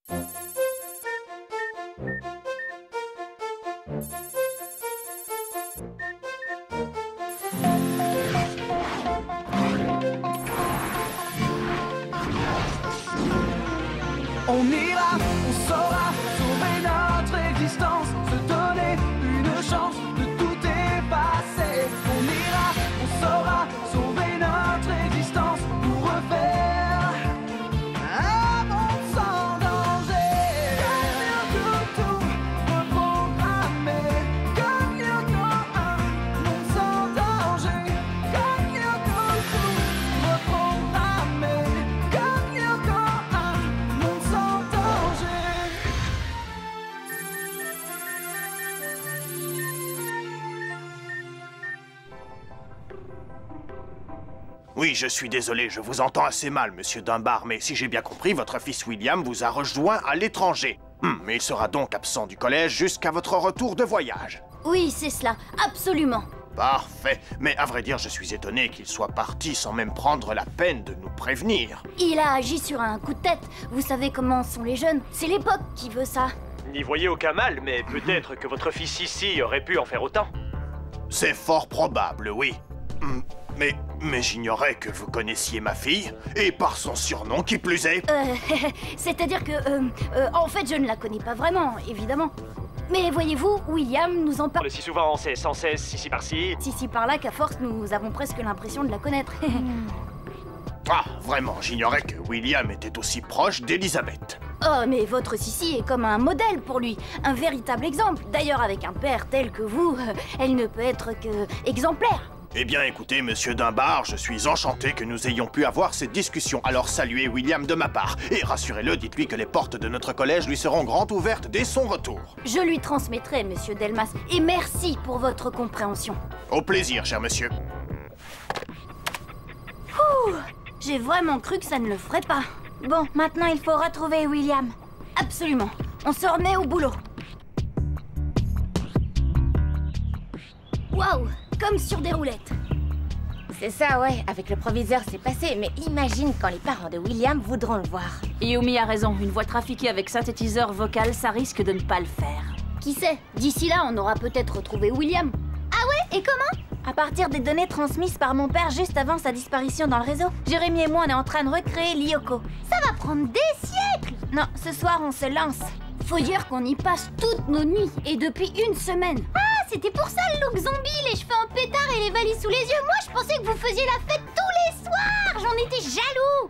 On ira, on saura sauver notre existence, se donner une chance de tout effacer. On ira, on saura sauver notre existence pour refaire un monde sans danger. Tout reprogrammer, comme un monde sans danger. Comme tout reprogrammer, comme un monde sans danger. Oui, je suis désolé, je vous entends assez mal, monsieur Dunbar, mais si j'ai bien compris, votre fils William vous a rejoint à l'étranger. Il sera donc absent du collège jusqu'à votre retour de voyage. Oui, c'est cela, absolument. Parfait, mais à vrai dire, je suis étonné qu'il soit parti sans même prendre la peine de nous prévenir. Il a agi sur un coup de tête. Vous savez comment sont les jeunes. C'est l'époque qui veut ça. N'y voyez aucun mal, mais peut-être que votre fils ici aurait pu en faire autant. C'est fort probable, oui. Mais j'ignorais que vous connaissiez ma fille, et par son surnom qui plus est. C'est-à-dire que... en fait, je ne la connais pas vraiment, évidemment. Mais voyez-vous, William nous en parle Si souvent, c'est sans cesse, ici par-ci. ici par-là qu'à force, nous avons presque l'impression de la connaître. Ah, vraiment, j'ignorais que William était aussi proche d'Elisabeth. Oh, mais votre Sissi est comme un modèle pour lui, un véritable exemple. D'ailleurs, avec un père tel que vous, elle ne peut être que exemplaire. Eh bien, écoutez, monsieur Dunbar, je suis enchanté que nous ayons pu avoir cette discussion. Alors saluez William de ma part. Et rassurez-le, dites-lui que les portes de notre collège lui seront grandes ouvertes dès son retour. Je lui transmettrai, monsieur Delmas, et merci pour votre compréhension. Au plaisir, cher monsieur. J'ai vraiment cru que ça ne le ferait pas. Bon, maintenant il faut retrouver William. Absolument. On se remet au boulot. Waouh, comme sur des roulettes. C'est ça, ouais, avec le proviseur c'est passé, mais imagine quand les parents de William voudront le voir. Yumi a raison, une voix trafiquée avec synthétiseur vocal, ça risque de ne pas le faire. Qui sait, d'ici là, on aura peut-être retrouvé William. Ah ouais, et comment? À partir des données transmises par mon père juste avant sa disparition dans le réseau, Jérémy et moi on est en train de recréer l'Yoko. Ça va prendre des siècles. Non, ce soir on se lance. Faut dire qu'on y passe toutes nos nuits, et depuis une semaine. Ah, c'était pour ça le look zombie, les cheveux en pétard et les valises sous les yeux. Moi, je pensais que vous faisiez la fête tous les soirs. J'en étais jaloux.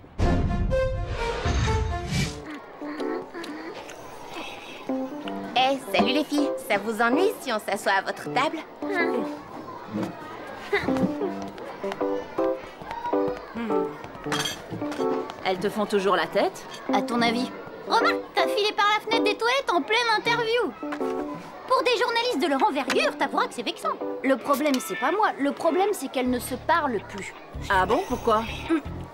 Eh, salut les filles, ça vous ennuie si on s'assoit à votre table? Elles te font toujours la tête? À ton avis? Remarque, t'as filé par la fenêtre des toilettes en pleine interview. Pour des journalistes de leur envergure, t'avoueras que c'est vexant. Le problème, c'est pas moi. Le problème, c'est qu'elles ne se parlent plus. Ah bon, pourquoi?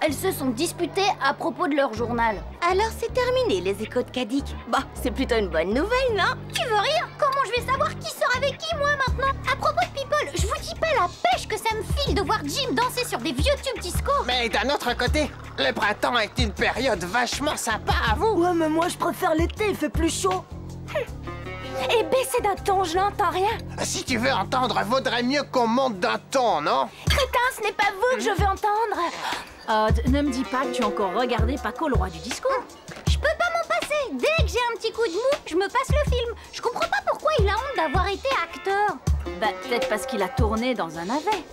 Elles se sont disputées à propos de leur journal. Alors c'est terminé les échos de Caddick. Bah, c'est plutôt une bonne nouvelle, non? Tu veux rire? Comment je vais savoir qui sort avec qui, moi, maintenant? À propos de People, je vous dis pas la pêche que ça me file de voir Jim danser sur des vieux tubes disco. Mais d'un autre côté, le printemps est une période vachement sympa à vous. Ouais, mais moi je préfère l'été, il fait plus chaud. Et baissez d'un ton, je n'entends rien. Si tu veux entendre, vaudrait mieux qu'on monte d'un ton, non? Crétin, ce n'est pas vous que je veux entendre. Ne me dis pas que tu as encore regardé Paco, le roi du disco. Je peux pas m'en passer. Dès que j'ai un petit coup de mou, je me passe le film. Je comprends pas pourquoi il a honte d'avoir été acteur. Bah, peut-être parce qu'il a tourné dans un navet.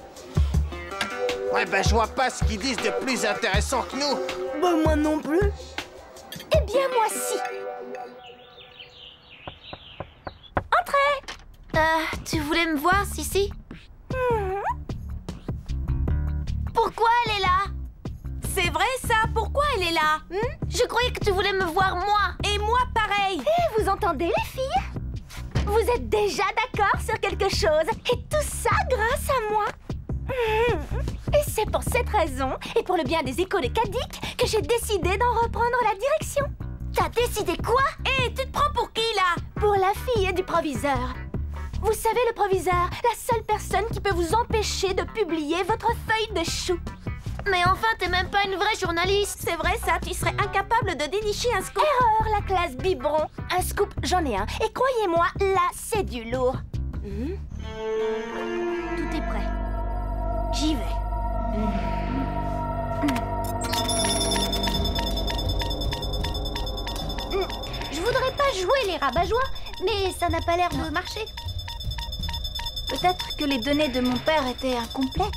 Ouais, ben je vois pas ce qu'ils disent de plus intéressant que nous. Bah moi non plus. Eh bien, moi si. Entrez. Tu voulais me voir, Sissi? Pourquoi elle est là? C'est vrai ça? Pourquoi elle est là? Je croyais que tu voulais me voir moi. Et moi pareil. Vous entendez, les filles? Vous êtes déjà d'accord sur quelque chose. Et tout ça grâce à moi. Et c'est pour cette raison, et pour le bien des échos de Caddick, que j'ai décidé d'en reprendre la direction. T'as décidé quoi? Et tu te prends pour qui, là? Pour la fille du proviseur. Vous savez, le proviseur, la seule personne qui peut vous empêcher de publier votre feuille de chou. Mais enfin, t'es même pas une vraie journaliste. C'est vrai ça, tu serais incapable de dénicher un scoop. Erreur, la classe biberon. Un scoop, j'en ai un. Et croyez-moi, là, c'est du lourd. Tout est prêt. J'y vais. Je voudrais pas jouer les rabat-joie, mais ça n'a pas l'air de marcher. Peut-être que les données de mon père étaient incomplètes.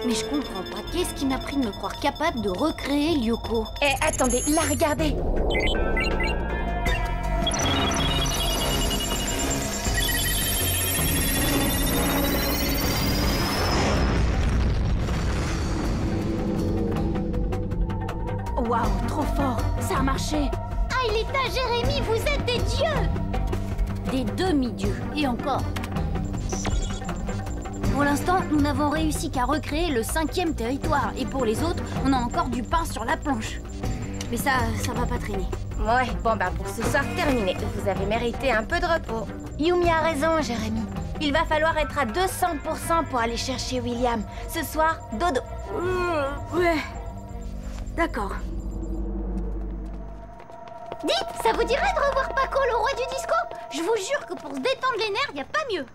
Mais je comprends pas. Qu'est-ce qui m'a pris de me croire capable de recréer Lyoko? Eh, attendez, là, regardez. Waouh, trop fort. Ça a marché. Aelita, Jérémy, vous êtes des dieux! Des demi-dieux, et encore. Pour l'instant, nous n'avons réussi qu'à recréer le 5e territoire. Et pour les autres, on a encore du pain sur la planche. Mais ça va pas traîner. Ouais, bon bah pour ce soir terminé. Vous avez mérité un peu de repos. Yumi a raison, Jérémy. Il va falloir être à 200% pour aller chercher William. Ce soir, dodo. Ouais. D'accord. Dites, ça vous dirait de revoir Paco, le roi du disco? Je vous jure que pour se détendre les nerfs, y a pas mieux.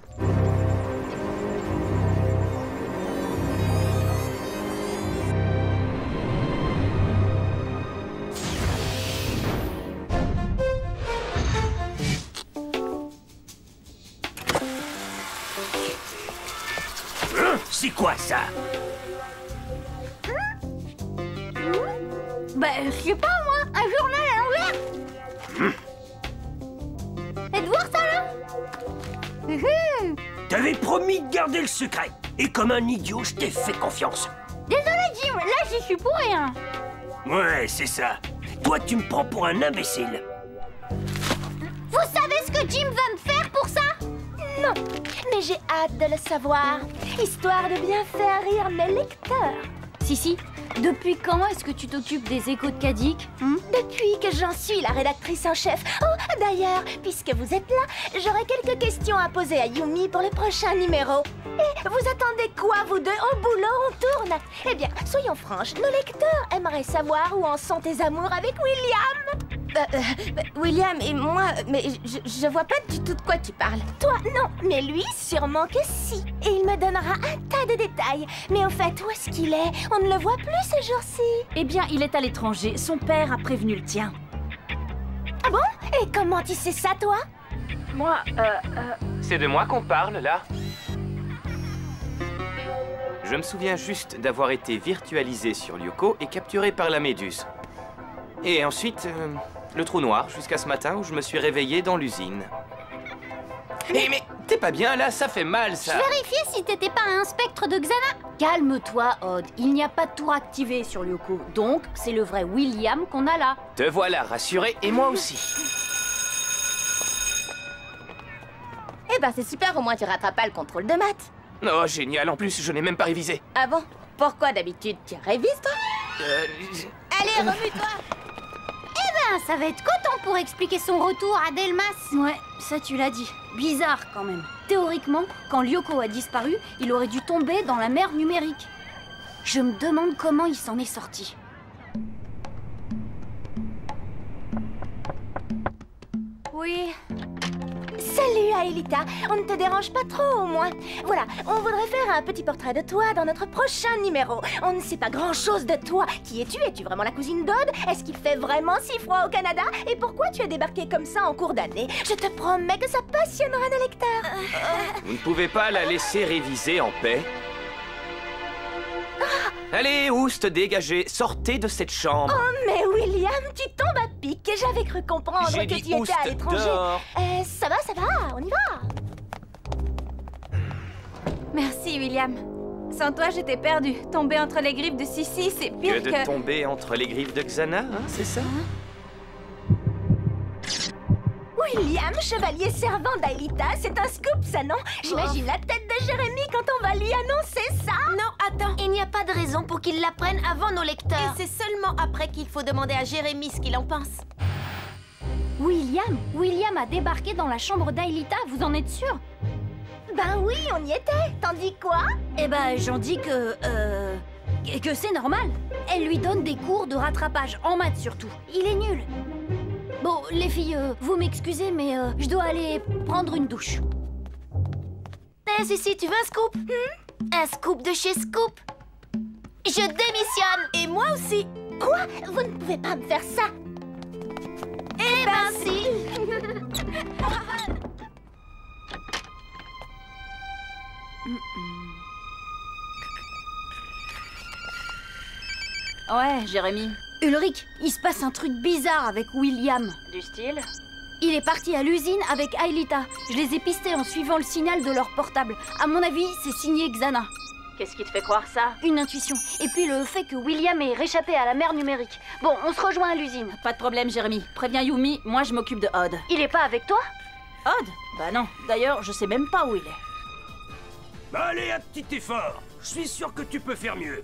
C'est quoi ça? Bah, je sais pas moi, un journal à l'envers. Faites voir ça là. T'avais promis de garder le secret. Et comme un idiot, je t'ai fait confiance. Désolé Jim, là j'y suis pour rien. Ouais, c'est ça. Toi, tu me prends pour un imbécile. Vous savez ce que Jim va me faire pour ça? Non, mais j'ai hâte de le savoir. Histoire de bien faire rire mes lecteurs. Si, depuis quand est-ce que tu t'occupes des échos de Kadik? Depuis que j'en suis la rédactrice en chef. Oh, d'ailleurs, puisque vous êtes là, j'aurais quelques questions à poser à Yumi pour le prochain numéro. Et vous attendez quoi, vous deux? Au boulot, on tourne. Eh bien, soyons franches, nos lecteurs aimeraient savoir où en sont tes amours avec William. William et moi, mais je vois pas du tout de quoi tu parles. Toi, non, mais lui, sûrement que si. Et il me donnera un tas de détails. Mais au fait, où est-ce qu'il est? On ne le voit plus ces jours-ci. Eh bien, il est à l'étranger. Son père a prévenu le tien. Ah bon? Et comment tu sais ça, toi? Moi, c'est de moi qu'on parle, là? Je me souviens juste d'avoir été virtualisé sur Lyoko et capturé par la Méduse. Et ensuite, le trou noir, jusqu'à ce matin où je me suis réveillé dans l'usine. Mais t'es pas bien, là? Ça fait mal, ça! Je vérifiais si t'étais pas un spectre de Xana. Calme-toi, Odd. Il n'y a pas de tour activé sur Lyoko. Donc, c'est le vrai William qu'on a là. Te voilà rassuré, et moi aussi. Eh ben, c'est super, au moins tu rattrapes pas le contrôle de maths. Oh, génial, en plus, je n'ai même pas révisé. Ah bon? Pourquoi d'habitude tu révises, toi? Allez, remue-toi! Ça va être coton pour expliquer son retour à Delmas. Ouais, ça tu l'as dit. Bizarre quand même. Théoriquement, quand Lyoko a disparu, il aurait dû tomber dans la mer numérique. Je me demande comment il s'en est sorti. Oui. Salut Aelita, on ne te dérange pas trop au moins. Voilà, on voudrait faire un petit portrait de toi dans notre prochain numéro. On ne sait pas grand-chose de toi. Qui es-tu? Es-tu vraiment la cousine d'Odd? Est-ce qu'il fait vraiment si froid au Canada? Et pourquoi tu as débarqué comme ça en cours d'année? Je te promets que ça passionnera nos lecteurs. Vous ne pouvez pas la laisser réviser en paix? Allez, Oust, dégagez, sortez de cette chambre. Oh, mais William, tu tombes à pic. J'avais cru comprendre J'ai que dit tu étais Oust, à l'étranger. dehors. Ça va, on y va. Merci, William. Sans toi, j'étais perdue. Tomber entre les griffes de Sissi, c'est pire Que de tomber entre les griffes de Xana, hein, c'est ça? William, chevalier servant d'Aelita, c'est un scoop, ça, non? J'imagine la tête de Jérémy quand on va lui annoncer ça. Non, attends. Il n'y a pas de raison pour qu'il l'apprenne avant nos lecteurs. Et c'est seulement après qu'il faut demander à Jérémy ce qu'il en pense. William a débarqué dans la chambre d'Aelita, vous en êtes sûr? Ben oui, on y était. T'en dis quoi? Eh ben, j'en dis que c'est normal. Elle lui donne des cours de rattrapage, en maths surtout. Il est nul. Bon, les filles, vous m'excusez, mais je dois aller prendre une douche. Eh, Sissi, tu veux un scoop? Un scoop de chez Scoop? Je démissionne. Et moi aussi. Quoi? Vous ne pouvez pas me faire ça. Eh ben si. Ouais, Jérémy. Ulrich, il se passe un truc bizarre avec William. Du style? Il est parti à l'usine avec Aelita. Je les ai pistés en suivant le signal de leur portable. À mon avis, c'est signé Xana. Qu'est-ce qui te fait croire ça? Une intuition. Et puis le fait que William ait réchappé à la mer numérique. Bon, on se rejoint à l'usine. Pas de problème, Jérémy. Préviens Yumi, moi je m'occupe de Odd. Il est pas avec toi? Odd? Bah non. D'ailleurs, je sais même pas où il est. Allez, un petit effort. Je suis sûr que tu peux faire mieux.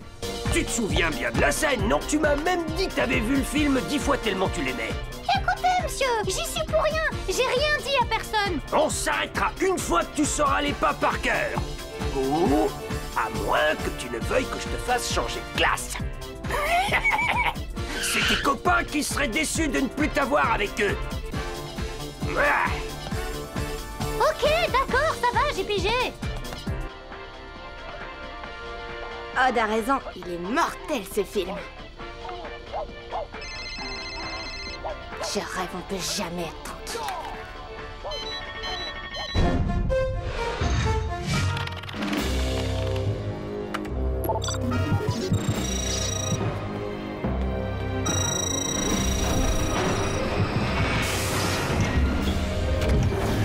Tu te souviens bien de la scène, non? Tu m'as même dit que t'avais vu le film 10 fois tellement tu l'aimais. Écoutez, monsieur, j'y suis pour rien. J'ai rien dit à personne. On s'arrêtera une fois que tu sauras les pas par cœur. Ou à moins que tu ne veuilles que je te fasse changer de classe. C'est tes copains qui seraient déçus de ne plus t'avoir avec eux. Ok, d'accord, ça va, j'ai pigé. Odd a raison, il est mortel ce film. Je rêve, on peut jamais être tranquille.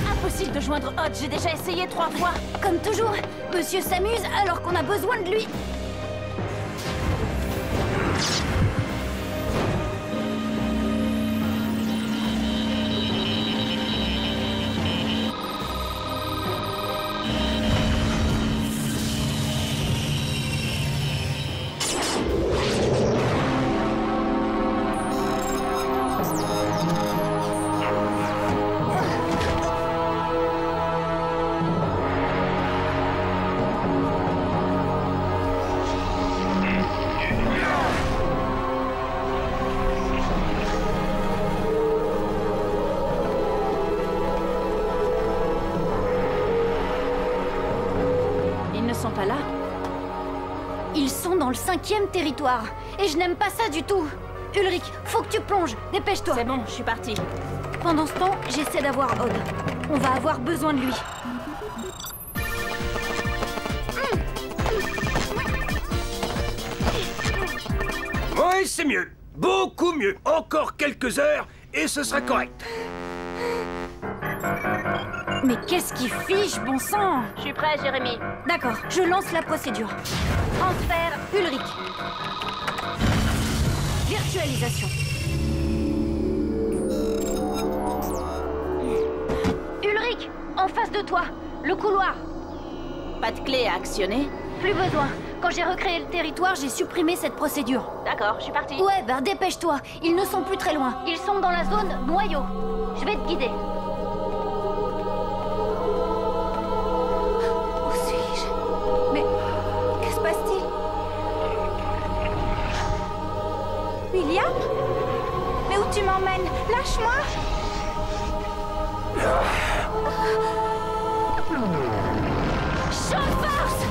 Impossible de joindre Odd, j'ai déjà essayé 3 fois. Comme toujours, monsieur s'amuse alors qu'on a besoin de lui. Pas là. Ils sont dans le 5e territoire. Et je n'aime pas ça du tout. Ulrich, faut que tu plonges. Dépêche-toi. C'est bon, je suis partie. Pendant ce temps, j'essaie d'avoir Odd. On va avoir besoin de lui. Oui, c'est mieux. Beaucoup mieux. Encore quelques heures et ce sera correct. Mais qu'est-ce qui fiche, bon sang? Je suis prêt, Jérémy. D'accord, je lance la procédure. Transfert Ulrich. Virtualisation. Ulrich, en face de toi, le couloir. Pas de clé à actionner? Plus besoin. Quand j'ai recréé le territoire, j'ai supprimé cette procédure. D'accord, je suis partie. Ouais, bah dépêche-toi. Ils ne sont plus très loin. Ils sont dans la zone noyau. Je vais te guider. William? Mais où tu m'emmènes? Lâche-moi! Champ de force!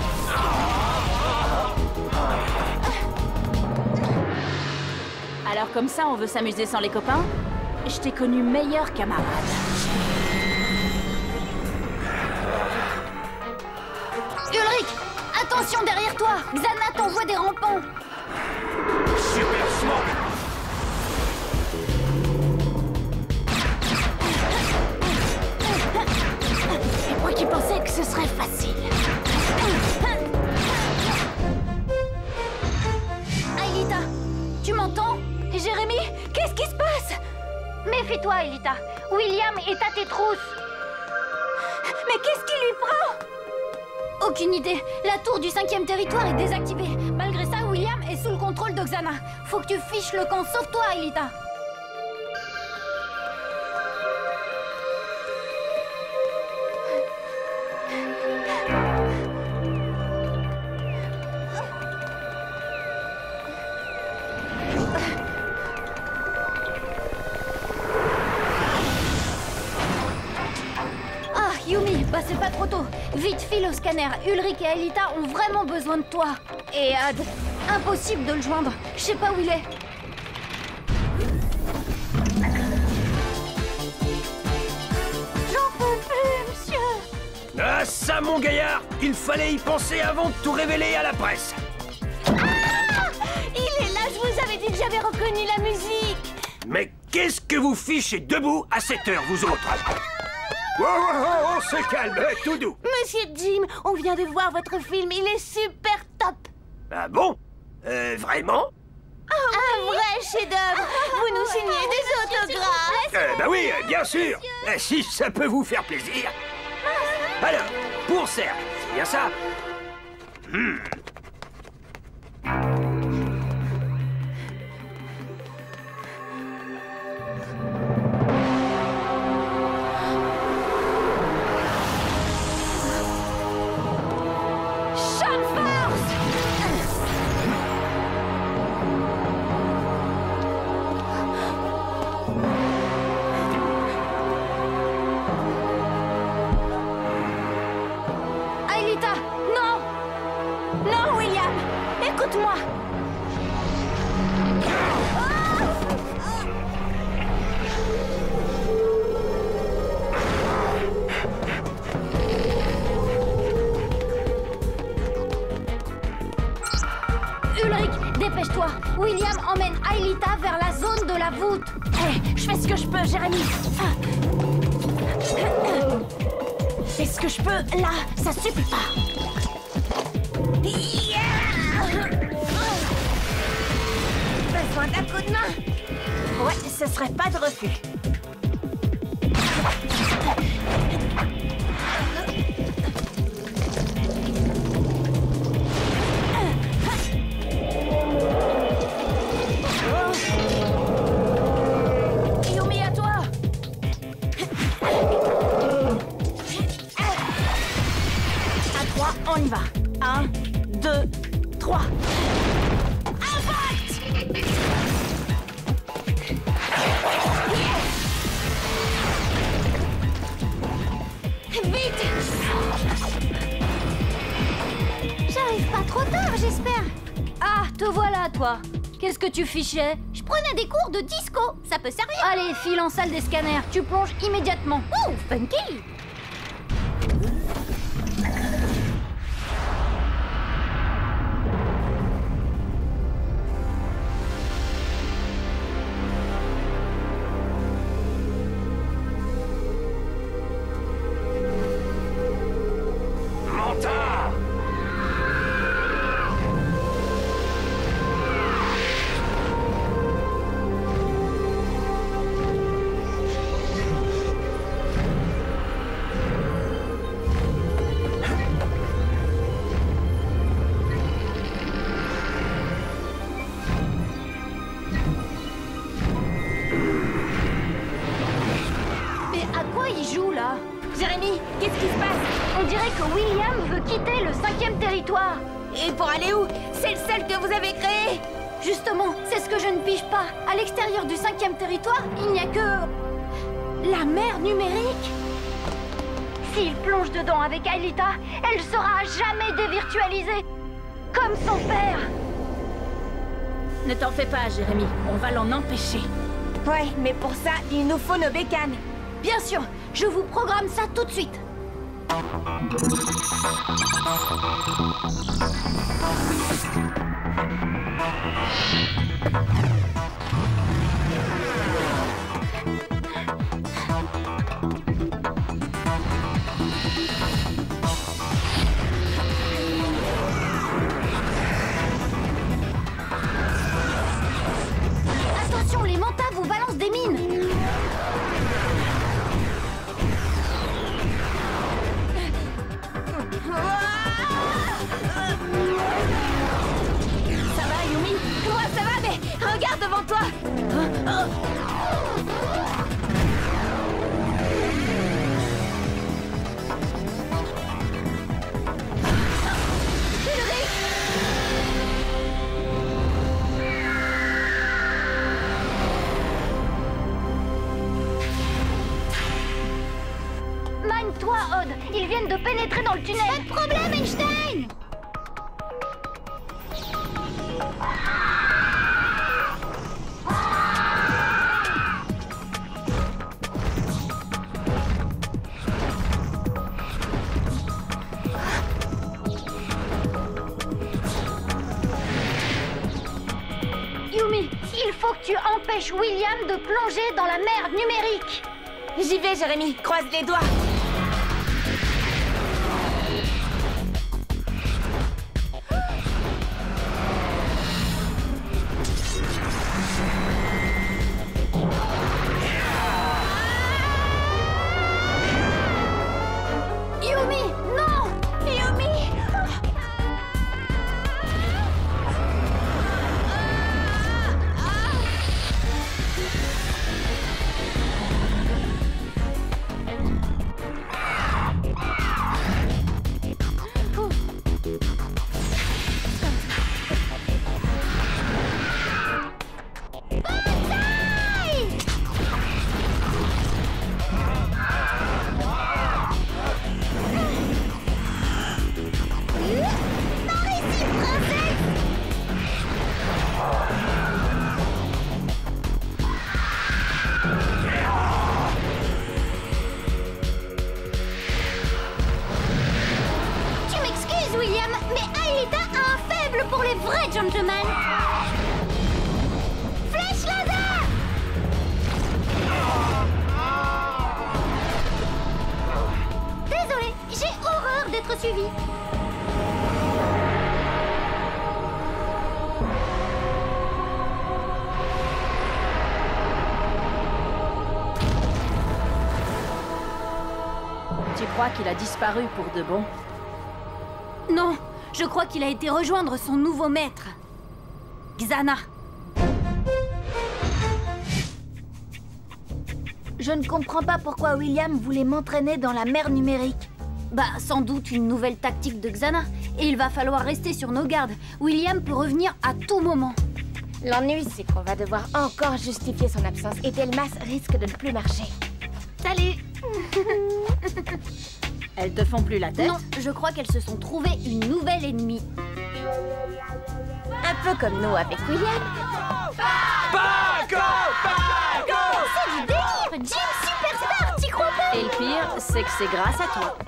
Alors comme ça, on veut s'amuser sans les copains? Je t'ai connu meilleur camarade. Ulrich! Attention derrière toi! Xana t'envoie des rampants! Super smoke. Et moi qui pensais que ce serait facile. Aelita, tu m'entends? Jérémy, qu'est-ce qui se passe? Méfie-toi, Aelita. William est à tes trousses. Mais qu'est-ce qui lui prend? Aucune idée. La tour du 5e territoire est désactivée. Malgré ça, William est sous le contrôle de Xana. Faut que tu fiches le camp. Sauve-toi, Aelita. c'est pas trop tôt. Vite, file au scanner. Ulrich et Aelita ont vraiment besoin de toi. Et Ad, impossible de le joindre. Je sais pas où il est. J'en peux plus, monsieur. Ah ça, mon gaillard, il fallait y penser avant de tout révéler à la presse. Il est là, je vous avais dit que j'avais reconnu la musique. Mais qu'est-ce que vous fichez debout à cette heure, vous autres? Oh, oh, oh, on se calme, tout doux. Monsieur Jim, on vient de voir votre film, il est super top. Ah bon? Vraiment? Un vrai chef-d'œuvre. Vous nous signez des autographes. Bah oui, bien sûr. Si ça peut vous faire plaisir. Alors, pour Serge, c'est bien ça? Aelita, non! Non, William, écoute-moi. Ulrich, dépêche-toi. William emmène Aelita vers la zone de la voûte. Hé, je fais ce que je peux, Jérémy. Fais ce que je peux, là, ça suffit pas. Besoin d'un coup de main. Ouais, ce serait pas de refus. Yumi, à toi! À 3, on y va. 1, 2, 3. Impact! Vite! J'arrive pas trop tard, j'espère. Ah, te voilà, toi. Qu'est-ce que tu fichais? Je prenais des cours de disco, ça peut servir. Allez, file en salle des scanners. Tu plonges immédiatement. Ouh, funky! Menteur! Mais à quoi il joue, là? Jérémy, qu'est-ce qui se passe? On dirait que William veut quitter le 5e territoire. Et pour aller où? C'est le seul que vous avez créé? Justement, c'est ce que je ne pige pas. À l'extérieur du 5e territoire, il n'y a que... la mer numérique. S'il plonge dedans avec Aelita, elle sera à jamais dévirtualisée. Comme son père. Ne t'en fais pas, Jérémy. On va l'en empêcher. Ouais, mais pour ça, il nous faut nos bécanes. Bien sûr, je vous programme ça tout de suite. Attention, les mantas vous balancent des mines. Ça va, Yumi? Moi, ça va, mais regarde devant toi. toi, Odd. Ils viennent de pénétrer dans le tunnel. Pas de problème, Einstein. Yumi, il faut que tu empêches William de plonger dans la mer numérique. J'y vais, Jérémy. Croise les doigts. Yumi, non! Yumi! Tu m'excuses, William, mais Aelita a un faible pour les vrais gentlemen. Flèche laser! Désolée, j'ai horreur d'être suivie. Tu crois qu'il a disparu pour de bon? Non, je crois qu'il a été rejoindre son nouveau maître, Xana. Je ne comprends pas pourquoi William voulait m'entraîner dans la mer numérique. Bah, sans doute une nouvelle tactique de Xana. Et il va falloir rester sur nos gardes. William peut revenir à tout moment. L'ennui, c'est qu'on va devoir encore justifier son absence et Delmas risque de ne plus marcher. Salut! Elles te font plus la tête? Non, je crois qu'elles se sont trouvées une nouvelle ennemie. Un peu comme nous avec William. Paco! C'est du délire! Jim Superstar, t'y crois pas? Et le pire, c'est que c'est grâce à toi.